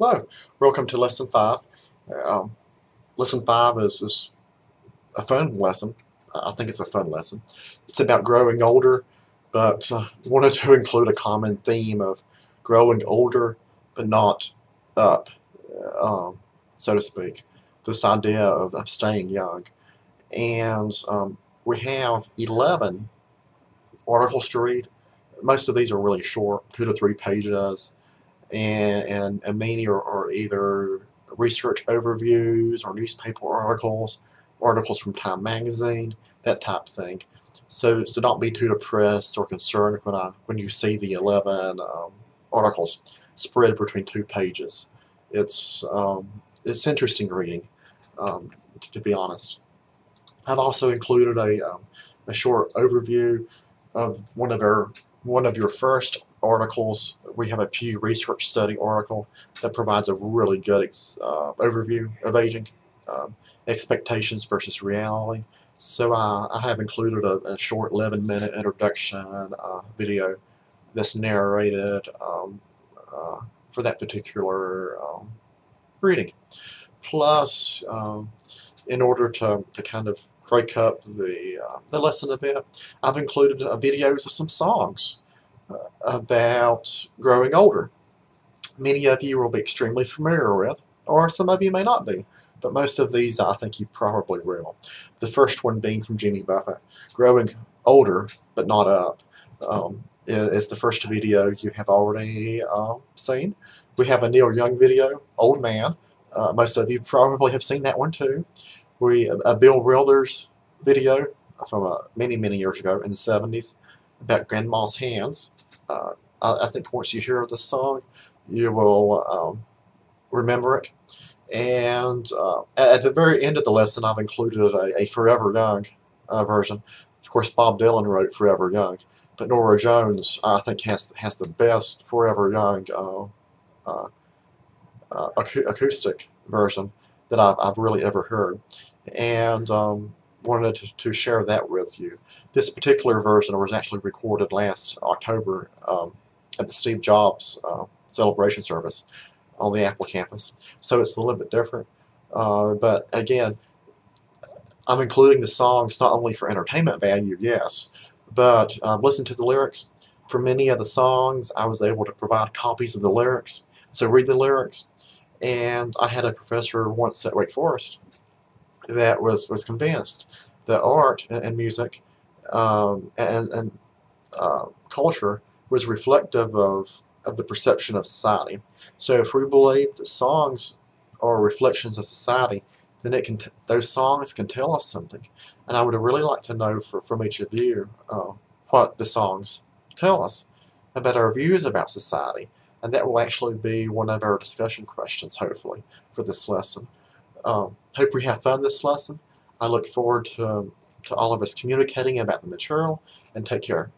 Hello, welcome to Lesson 5. Lesson 5 is a fun lesson. I think it's a fun lesson. It's about growing older, but wanted to include a common theme of growing older but not up, so to speak. This idea of staying young. And we have 11 articles to read. Most of these are really short, 2 to 3 pages. And many are either research overviews or newspaper articles, articles from Time Magazine, that type of thing. So don't be too depressed or concerned when you see the 11 articles spread between 2 pages. It's interesting reading, to be honest. I've also included a short overview of one of your first articles. We have a Pew Research Study article that provides a really good overview of aging, expectations versus reality. So I have included a short 11-minute introduction video that's narrated for that particular reading. Plus, in order to kind of break up the lesson a bit, I've included videos of some songs about growing older. Many of you will be extremely familiar with, or some of you may not be, but most of these I think you probably will. The first one being from Jimmy Buffett, Growing Older But Not Up, is the first video you have already seen. We have a Neil Young video, Old Man. Most of you probably have seen that one too. A Bill Withers video from many years ago in the 70s about Grandma's Hands. I think once you hear the song, you will remember it. And at the very end of the lesson, I've included a Forever Young version. Of course, Bob Dylan wrote Forever Young, but Norah Jones, I think, has the best Forever Young acoustic version that I've really ever heard. And wanted to share that with you. This particular version was actually recorded last October at the Steve Jobs celebration service on the Apple campus, so it's a little bit different. But again, I'm including the songs not only for entertainment value, yes, but listen to the lyrics. For many of the songs, I was able to provide copies of the lyrics, so read the lyrics. And I had a professor once at Wake Forest that was convinced that art and music and culture was reflective of the perception of society. So if we believe that songs are reflections of society, then those songs can tell us something. And I would really like to know from each of you what the songs tell us about our views about society. And that will actually be one of our discussion questions, hopefully, for this lesson. Hope we have fun this lesson. I look forward to all of us communicating about the material, and take care.